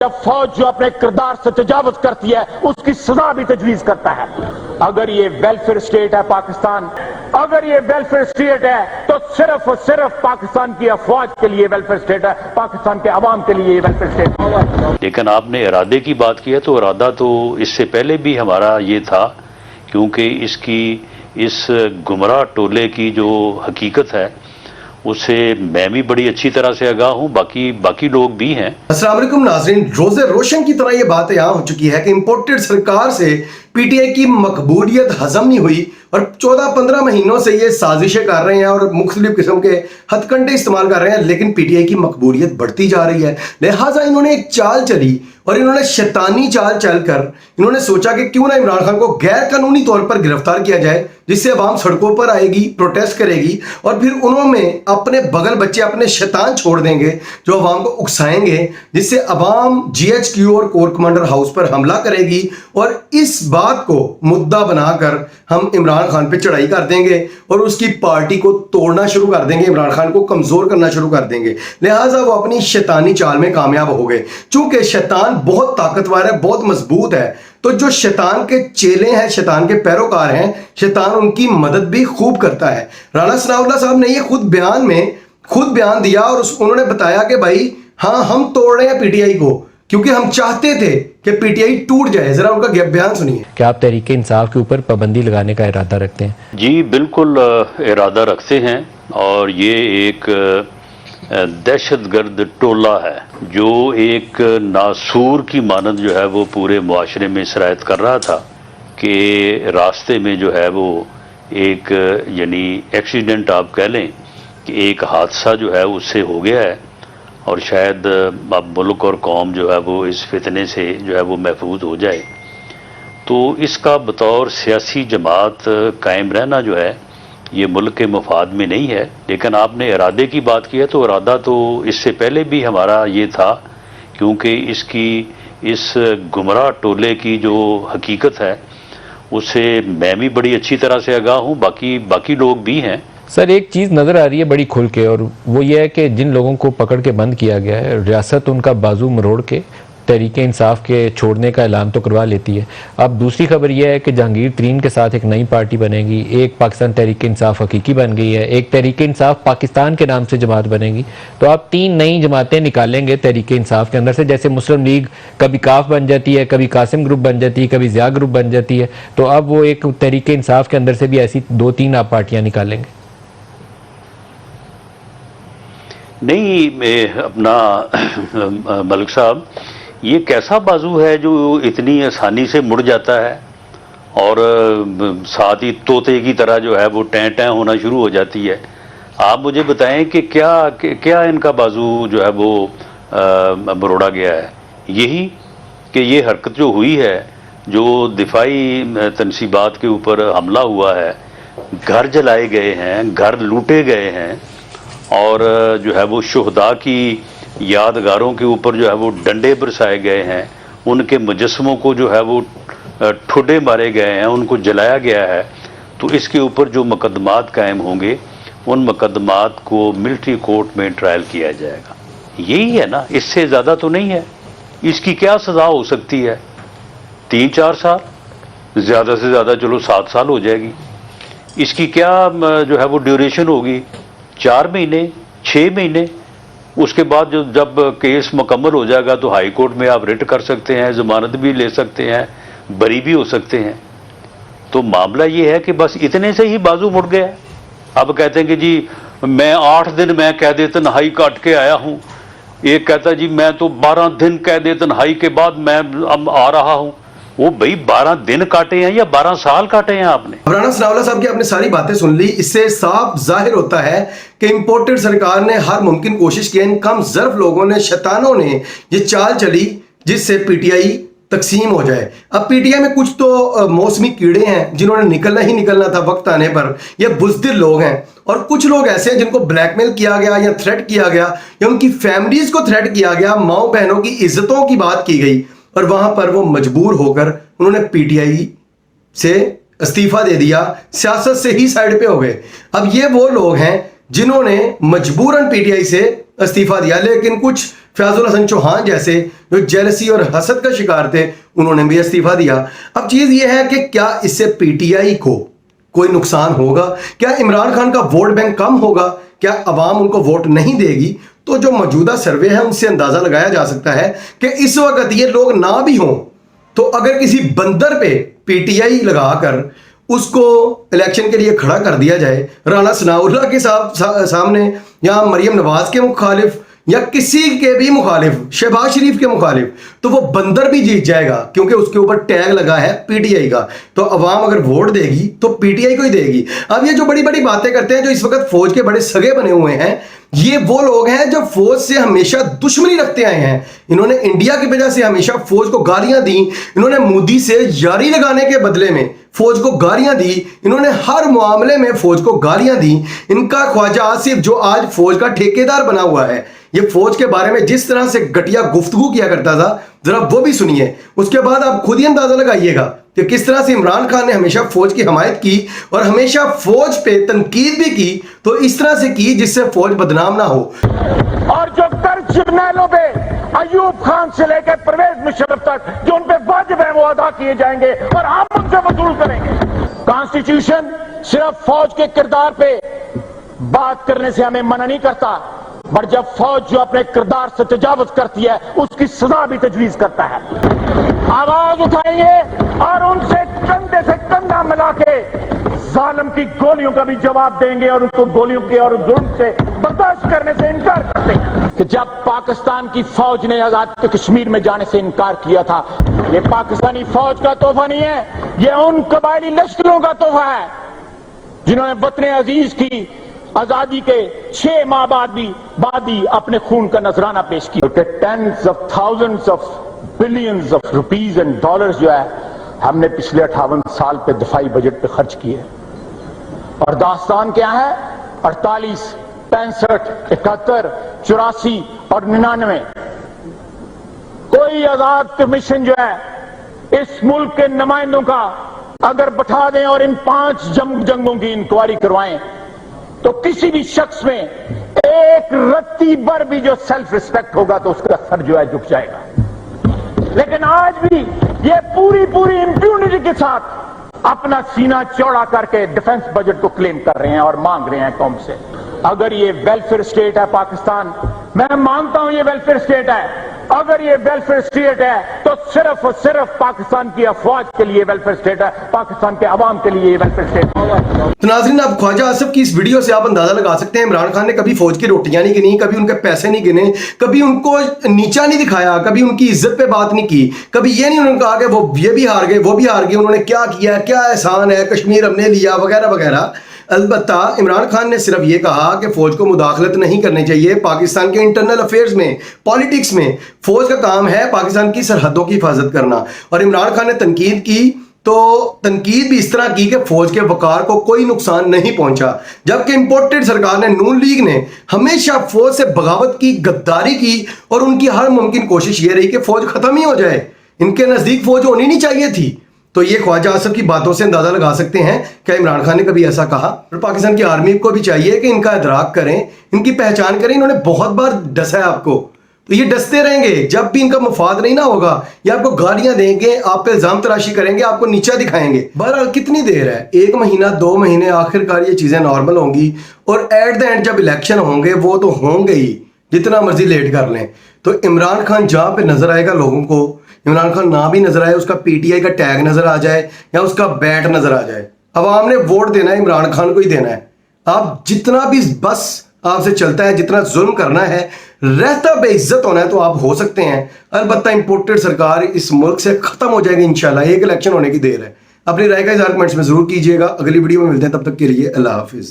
जब फौज जो अपने किरदार से तजावुज करती है उसकी सजा भी तजवीज करता है। अगर ये वेलफेयर स्टेट है पाकिस्तान, अगर ये वेलफेयर स्टेट है तो सिर्फ और सिर्फ पाकिस्तान की अफवाज के लिए वेलफेयर स्टेट है, पाकिस्तान के अवाम के लिए वेलफेयर स्टेट है। लेकिन आपने इरादे की बात की है तो इरादा तो इससे पहले भी हमारा ये था, क्योंकि इसकी इस गुमराह टोले की जो हकीकत है उससे मैं भी बड़ी अच्छी तरह से आगाह हूँ, बाकी लोग भी हैं। अस्सलाम वालेकुम नाज़रीन, रोज़े रोशन की तरह ये बात यहाँ हो चुकी है कि इंपोर्टेड सरकार से पीटीआई की मकबूलियत हजम नहीं हुई और 14-15 महीनों से ये साजिशें कर रहे हैं और मुख्तलिफ किस्म के हथकंडे इस्तेमाल कर रहे हैं, लेकिन पीटीआई की मकबूलियत बढ़ती जा रही है। लिहाजा इन्होंने एक चाल चली और इन्होंने शैतानी चाल चलकर इन्होंने सोचा कि क्यों ना इमरान खान को गैर कानूनी तौर पर गिरफ्तार किया जाए, जिससे अवाम सड़कों पर आएगी, प्रोटेस्ट करेगी और फिर उन्होंने अपने बगल बच्चे अपने शैतान छोड़ देंगे जो अवाम को उकसाएंगे, जिससे अवाम जीएचक्यू और कोर कमांडर हाउस पर हमला करेगी और इस बात को मुद्दा बनाकर हम इमरान खान पे चढ़ाई कर देंगे और उसकी पार्टी को तोड़ना शुरू कर देंगे, इमरान खान को कमजोर करना शुरू कर देंगे। लिहाजा वो अपनी शैतानी चाल में कामयाब हो गए। चूंकि शैतान बहुत ताकतवर है, बहुत मजबूत है, तो जो शैतान के चेले हैं, शैतान के पैरोकार हैं, शैतान उनकी मदद भी खूब करता है। राणा सनाउल्लाह साहब ने ये खुद बयान दिया और उन्होंने बताया कि भाई हाँ, हम तोड़ रहे हैं पीटीआई को क्योंकि हम चाहते थे कि पीटीआई टूट जाए। जरा उनका बयान सुनिए। क्या आप तहरीक इंसाफ के ऊपर पाबंदी लगाने का इरादा रखते हैं? जी बिल्कुल इरादा रखते हैं, और ये एक दहशतगर्द टोला है जो एक नासूर की मानद जो है वो पूरे मुआशरे में शरायत कर रहा था कि रास्ते में जो है वो एक यानी एक्सीडेंट आप कह लें कि एक हादसा जो है उससे हो गया है और शायद अब मुल्क और कौम जो है वो इस फितने से जो है वो महफूज हो जाए। तो इसका बतौर सियासी जमात कायम रहना जो है ये मुल्क के मफाद में नहीं है। लेकिन आपने इरादे की बात की है तो इरादा तो इससे पहले भी हमारा ये था, क्योंकि इसकी इस गुमराह टोले की जो हकीकत है उससे मैं भी बड़ी अच्छी तरह से आगाह हूँ, बाकी लोग भी हैं। सर, एक चीज़ नज़र आ रही है बड़ी खुल के, और वो ये है कि जिन लोगों को पकड़ के बंद किया गया है, रियासत उनका बाजू मरोड़ के तहरीक इंसाफ के छोड़ने का ऐलान तो करवा लेती है। अब दूसरी खबर यह है कि जहांगीर तरीन के साथ एक नई पार्टी बनेगी, एक पाकिस्तान तहरीक इंसाफ हकीकी बन गई है, एक तहरीक इंसाफ पाकिस्तान के नाम से जमात बनेगी। तो आप 3 नई जमातें निकालेंगे तहरीक इंसाफ के अंदर से, जैसे मुस्लिम लीग कभी काफ बन जाती है, कभी कासिम ग्रुप बन जाती है, कभी ज़िया ग्रुप बन जाती है, तो अब वो एक तहरीक इंसाफ के अंदर से भी ऐसी 2-3 आप पार्टियाँ निकालेंगे? नहीं अपना मलिक साहब, ये कैसा बाजू है जो इतनी आसानी से मुड़ जाता है और साथ ही तोते की तरह जो है वो टैं टैं होना शुरू हो जाती है। आप मुझे बताएं कि क्या इनका बाजू जो है वो मरोड़ा गया है? यही कि ये हरकत जो हुई है, जो दिफाई तनसीबात के ऊपर हमला हुआ है, घर जलाए गए हैं, घर लूटे गए हैं और जो है वो शुहदा की यादगारों के ऊपर जो है वो डंडे बरसाए गए हैं, उनके मुजस्समों को जो है वो ठुड्डे मारे गए हैं, उनको जलाया गया है। तो इसके ऊपर जो मुकदमात कायम होंगे उन मुकदमात को मिलिट्री कोर्ट में ट्रायल किया जाएगा। यही है ना, इससे ज़्यादा तो नहीं है। इसकी क्या सज़ा हो सकती है? 3-4 साल, ज़्यादा से ज़्यादा चलो 7 साल हो जाएगी। इसकी क्या जो है वो ड्यूरेशन होगी? 4 महीने, 6 महीने। उसके बाद जब केस मुकम्मल हो जाएगा तो हाई कोर्ट में आप रिट कर सकते हैं, ज़मानत भी ले सकते हैं, बरी भी हो सकते हैं। तो मामला ये है कि बस इतने से ही बाजू मुड़ गया। अब कहते हैं कि जी मैं 8 दिन मैं कैद तन्हाई काट के आया हूँ, एक कहता जी मैं तो 12 दिन कैद तन्हाई के बाद मैं अब आ रहा हूँ। वो भाई 12 दिन काटे हैं या 12 साल काटे हैं आपने? राणा सनाउल्लाह साहब की आपने सारी बातें सुन ली। इससे साफ जाहिर होता है कि इंपोर्टेड सरकार ने हर मुमकिन कोशिश की, इन कम ज़र्फ लोगों ने, शैतानों ने ये चाल चली जिससे पीटीआई तकसीम हो जाए। अब पीटीआई में कुछ तो मौसमी कीड़े हैं जिन्होंने निकलना था वक्त आने पर, ये बुज़दिल लोग हैं, और कुछ लोग ऐसे हैं जिनको ब्लैकमेल किया गया या थ्रेट किया गया या उनकी फैमिलीज को थ्रेट किया गया, माओ बहनों की इज्जतों की बात की गई और वहां पर वो मजबूर होकर उन्होंने पीटीआई से इस्तीफा दे दिया, सियासत से ही साइड पे हो गए। अब ये वो लोग हैं जिन्होंने मजबूरन पीटीआई से استعفا دیا, لیکن کچھ فیاض الحسن چوہان جیسے جو جیلسی اور حسد کا شکار تھے انہوں نے بھی استعفا دیا. اب چیز یہ ہے کہ کیا اس سے پی ٹی آئی کو کوئی نقصان ہوگا؟ کیا عمران خان کا ووٹ بینک کم ہوگا؟ کیا عوام ان کو ووٹ نہیں دے گی؟ تو جو موجودہ سروے ہے ان سے اندازہ لگایا جا سکتا ہے کہ اس وقت یہ لوگ نہ بھی ہوں تو اگر کسی بندر پہ پی ٹی آئی لگا کر اس کو الیکشن کے لیے کھڑا کر دیا جائے, رانا ثناء اللہ کے سامنے یا مریم نواز کے مخالف یا کسی کے بھی مخالف, شہباز شریف کے مخالف, تو وہ بندر بھی جیت جائے گا کیونکہ اس کے اوپر ٹیگ لگا ہے پی ٹی آئی کا. تو عوام اگر ووٹ دے گی تو پی ٹی آئی کو ہی دے گی. اب یہ جو بڑی بڑی باتیں کرتے ہیں جو اس وقت فوج کے بڑے سگے بنے ہوئے ہیں, یہ وہ لوگ ہیں جو فوج سے ہمیشہ دشمنی رکھتے آئے ہیں. انہوں نے انڈیا کی وجہ سے ہمیشہ فوج کو گالیاں دیں, انہوں نے مودی سے یاری لگانے کے بدلے میں فوج کو گالیاں دی, انہوں نے ہر معاملے میں فوج کو گالیاں دی. ان کا خواجہ آصف جو آج فوج کا ٹھیکیدار بنا ہوا ہے, یہ فوج کے بارے میں جس طرح سے گھٹیا گفتگو کیا کرتا تھا ذرا وہ بھی سنیے, اس کے بعد آپ خود ہی اندازہ لگائیے گا کہ کس طرح سے عمران خان نے ہمیشہ فوج کی حمایت کی اور ہمیشہ فوج پہ تنقید بھی کی, تو اس طرح سے کی جس سے فوج بدنام نہ ہو. اور جو قرض جرنیلوں پہ ایوب خان سے لے کے پرویز مشرف تک جو ان پہ واجب ہے وہ ادا کیے جائیں گے اور ہم ان سے وصول کریں گے. کانسٹیٹیوشن صرف فوج کے کردار پہ بات کرنے سے ہمیں منع نہیں کرتا, پر جب فوج جو اپنے کردار سے تجاوز کرتی ہے اس کی سزا بھی تجویز کرتا ہے. آواز اٹھائیں گے اور ان سے کندھے سے کندھا ملا کے ظالم کی گولیوں کا بھی جواب دیں گے اور ان کو گولیوں کے اور ظلم سے برداشت کرنے سے انکار کرتے ہیں. کہ جب پاکستان کی فوج نے آزاد کشمیر میں جانے سے انکار کیا تھا, یہ پاکستانی فوج کا تحفہ نہیں ہے, یہ ان قبائلی لشکروں کا تحفہ ہے جنہوں نے وطن عزیز کی آزادی کے 6 ماہ بعد بھی اپنے خون کا نذرانہ پیش کیا. Tens of thousands of billions of rupees and dollars جو ہے ہم نے پچھلے 58 سال پہ دفاعی بجٹ پہ خرچ کیے, اور داستان کیا ہے 48, 65, 71, 84 اور 99. کوئی آزاد کمیشن جو ہے اس ملک کے نمائندوں کا اگر بٹھا دیں اور ان 5 جنگوں کی انکوائری کروائیں تو کسی بھی شخص میں ایک رتی بر بھی جو سیلف ریسپیکٹ ہوگا تو اس کا سر جو ہے جھک جائے گا. لیکن آج بھی یہ پوری امپیونٹی کے ساتھ اپنا سینہ چوڑا کر کے ڈیفنس بجٹ کو کلیم کر رہے ہیں اور مانگ رہے ہیں قوم سے. اگر یہ ویلفیئر اسٹیٹ ہے پاکستان, میں مانتا ہوں یہ ویلفیئر اسٹیٹ ہے, اگر یہ ویلفیئر اسٹیٹ ہے تو صرف اور صرف پاکستان کی افواج کے لیے ویلفیئر اسٹیٹ ہے, پاکستان کے عوام کے لیے یہ ویلفیئر اسٹیٹ ہے. تو ناظرین, اب خواجہ آصف کی اس ویڈیو سے آپ اندازہ لگا سکتے ہیں عمران خان نے کبھی فوج کی روٹیاں نہیں گنی, کبھی ان کے پیسے نہیں گنے, کبھی ان کو نیچا نہیں دکھایا, کبھی ان کی عزت پہ بات نہیں کی, کبھی یہ نہیں انہوں نے کہا کہ وہ یہ بھی ہار گئے وہ بھی ہار گئے, انہوں نے کیا کیا, کیا احسان ہے, کشمیر ہم نے لیا وغیرہ وغیرہ. البتہ عمران خان نے صرف یہ کہا کہ فوج کو مداخلت نہیں کرنی چاہیے پاکستان کے انٹرنل افیئرز میں, پالیٹکس میں. فوج کا کام ہے پاکستان کی سرحدوں کی حفاظت کرنا. اور عمران خان نے تنقید کی تو تنقید بھی اس طرح کی کہ فوج کے وقار کو کوئی نقصان نہیں پہنچا, جبکہ امپورٹڈ سرکار نے نون لیگ نے ہمیشہ فوج سے بغاوت کی, غداری کی, اور ان کی ہر ممکن کوشش یہ رہی کہ فوج ختم ہی ہو جائے. ان کے نزدیک فوج ہونی نہیں چاہیے تھی. تو یہ خواجہ آصف کی باتوں سے اندازہ لگا سکتے ہیں کہ عمران خان نے کبھی ایسا کہا. اور پاکستان کی آرمی کو بھی چاہیے کہ ان کا ادراک کریں, ان کی پہچان کریں. انہوں نے بہت بار ڈسا ہے آپ کو, تو یہ ڈستے رہیں گے جب بھی ان کا مفاد نہیں نہ ہوگا. یہ آپ کو گالیاں دیں گے, آپ پہ الزام تراشی کریں گے, آپ کو نیچا دکھائیں گے. بہرحال کتنی دیر ہے, 1 مہینہ 2 مہینے, آخر کار یہ چیزیں نارمل ہوں گی, اور ایٹ دا اینڈ جب الیکشن ہوں گے وہ تو ہوں گے ہی, جتنا مرضی لیٹ کر لیں. تو عمران خان جہاں پہ نظر آئے گا لوگوں کو, عمران خان نہ بھی نظر آئے, اس کا پی ٹی آئی کا ٹیگ نظر آ جائے یا اس کا بیٹ نظر آ جائے, عوام نے ووٹ دینا ہے عمران خان کو ہی دینا ہے. آپ جتنا بھی بس آپ سے چلتا ہے, جتنا ظلم کرنا ہے, رہتا بے عزت ہونا ہے تو آپ ہو سکتے ہیں. البتہ امپورٹڈ سرکار اس ملک سے ختم ہو جائے گی انشاءاللہ. ایک الیکشن ہونے کی دیر ہے. اپنی رائے کا اظہار کمنٹس میں ضرور کیجیے گا. اگلی ویڈیو میں ملتے ہیں, تب تک کے لیے اللہ حافظ.